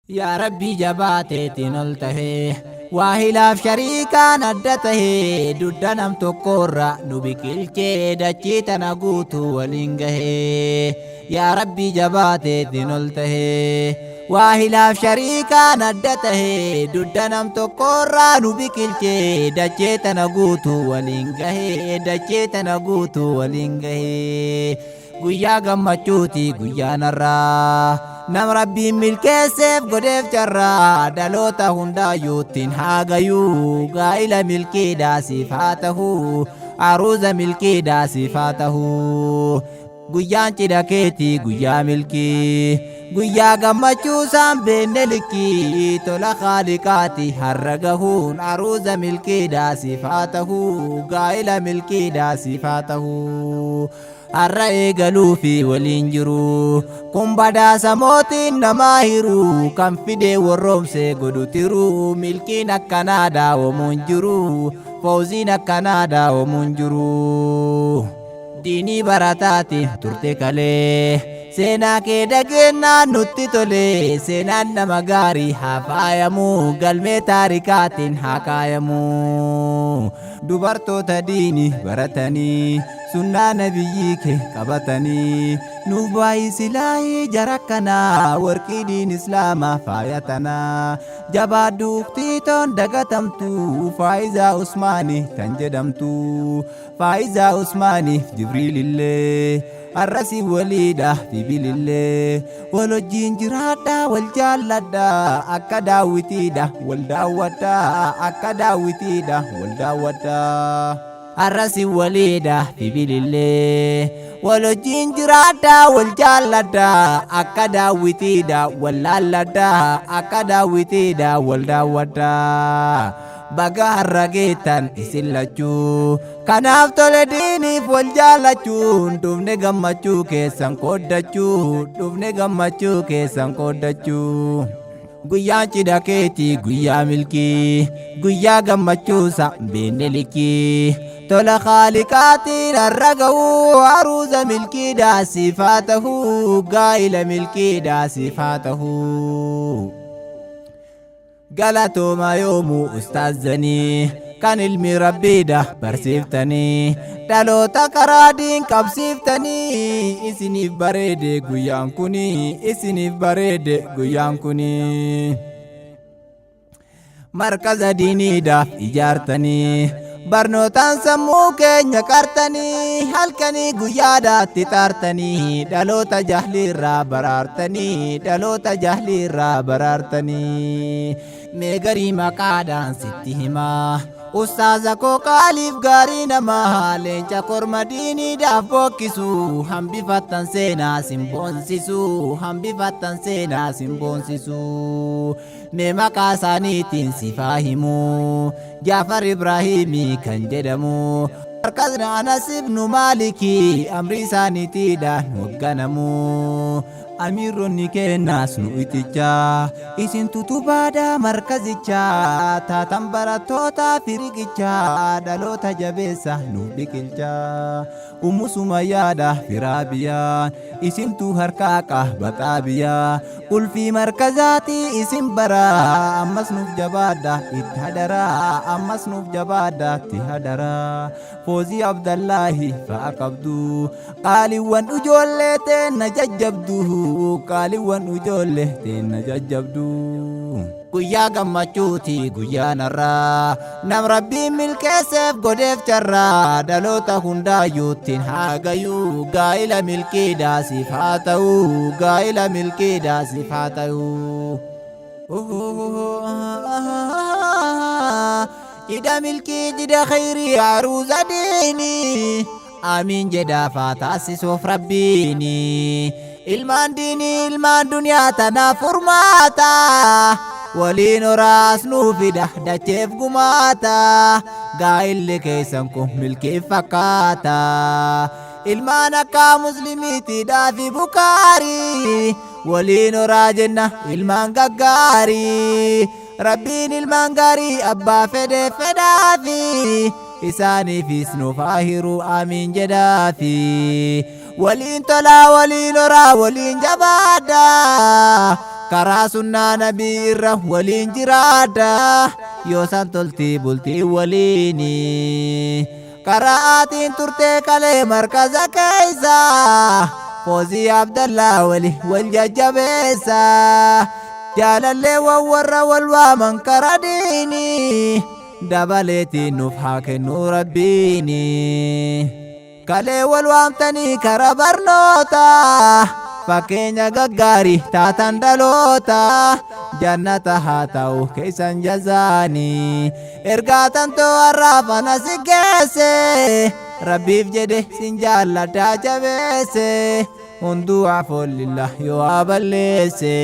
يا ربي جباتي تنلته واهلاف شريكا ندته ددنم تقرى نبكيلتي دچيت نغوت ولنگه يا ربي جباتي تنلته واهلاف شريكا ندته ددنم تقرى نبكيلتي دچيت نغوت ولنگه دچيت نغوت ولنگه guyyaa gammachuuti guyyaanarraa nam rabbiin milkeesseef godheef jarraa dhaloota hundaayyuuttiin haagayuu gaa'ila milkiidhaasiif haa tahuu aruuza milkiidhaasiif haa tahuu guyyaan cidha keetii guyyaa milkii guyyaa gammachuusaan beenne likkii tola Kaaliqaati har'a gahuun aruuza milkiidhaasiif haa tahuu gaa'ila milkiidhaasiif haa tahuu har'a eegaluufi waliin jiru kun badhaasa mootiin namaa hiru kan fidee warroomsee godhutiru milkiin akkanaa daawamuun jiru fawziin akkanaa daawamuun jiru diinii barataati turte kalee seenaa kee dhageenyaan nutti tole seenaan nama gaarii haa faayamu galmee taarikaatiin haa kaayamu dubartoota diinii baratanii sunnaa nabiyyii kee qabatanii nuuf baay'isilaayi jarakkanaa warqii diin islaamaa faayatanaa jabaadduuftii toon dagatamtu faayizaa usmaanii tan jedhamtu faayizaa usmaaniif jibriilillee arrasi waliidha fibilillee wal wajjiin jiraadha wal jaalladha akka daawwitiidha wal daawwadha akka daawwitiidha wal daawwadha arrasi waliidha fibilillee wal wajjiin jiraadha wal jaalladha akka daawwitiidha wal laalladha akka daawwitiidha wal daawwadha baga har'a geettan isin lachuu kanaaf tole diiniif wal jaallachuun dhufne gammachuu keessan qooddachuu dhufne gammachuu keessan qooddachuu guyyaan cidha keetii guyyaa milkii guyyaa gammachuusa beenne likkii tola Kaaliqaatiin har'a gahuu aruuza milkiidhaasiif haa tahuu gaa'ila milkiidhaasiif haa tahuu galatooma yoomuu ustaazanii kan ilmi rabbiidha barsiiftanii dhaloota karaa diin qabsiiftanii isiniif bareede guyyaan kuni isiniif bareede guyyaan kuni markaza diiniidhaaf ijaartanii barnootaan sammuu keenya qartanii halkanii guyyaadhaatti xaartanii dhaloota jahliirraa baraartanii dhaloota jahliirraa baraartanii mee garii maqaadhaan sitti himaa ustaaza koo qaaliif gaarii namaa leenca korma diiniidhaaf bookkisu hambifattan seenaa simboonsisu hambifattan seenaa simboonsisu mee maqaa isaaniitiin sifaa himuu Jaafar Ibraahimii kan jedhamu markazni Anas ibnuu Maalikii amrii isaaniitiidhaan hoogganamu amiironni kennaas nu itichaa isin tutubaadha markazichaa taatan barattootaa firiqichaa dhaloota jabeessa nu biqilchaa ummu sumayyaadha firaabiyaan isintu harkaa qahbaxaa biyyaa ulfii markazaatii isin baraa ammas nuuf jabaadha itti hadaraa ammas nuuf jabaadha itti hadaraa foozii abdallaahi fa'a qabdu qaaliiwwan ijoollee teenna jajjabdu qaaliiwwan ijoollee teenna jajjabdu guyyaa gammachuuti guyyaanarraa nam rabbiin milkeesseef godheef jarraa dhaloota hundaayyuuttiin haagayuu gaa'ila milkiidhaasiif haa ta'uu gaa'ila milkiidhaasiif haa ta'uu cidha milkii cidha khayrii aruuza diinii amiin jedhaafaa taasisuuf rabbiini ilmaan diinii ilmaan duniyaa tanaaf furmaata waliin horaas nuufidha dacheef gumaata gaa'illi keessan kun milkiif fakkaata ilmaan akka muslimiitiidhaafi bukaarii waliin horaa jenna ilmaan gaggaarii rabbiin ilmaan gaarii abbaa fedhe fedhaafi isaaniifis nuuf haa hiru amiin jedhaafi waliin tolaa waliin oraa waliin jabaadha karaa sunnaa nabii irra waliin jiraadha yoo san toltii bultii waliini karaa aatiin turtee kalee markaza keessa Foozii Abdallaa wal jajjabeessa jaalallee warra wal waaman karaa diini dabaleetiin nuuf haa kennu rabbiini kalee wal waamtanii karaa barnoota fakkeenya gaggaarii taatan dhaloota jannata haa ta'u keessan jazaanii ergaa tantoo harraafana si geesse rabbiif jedhe sin jaalladhaa jabeesse hunduu afoolillah yoo aballeesse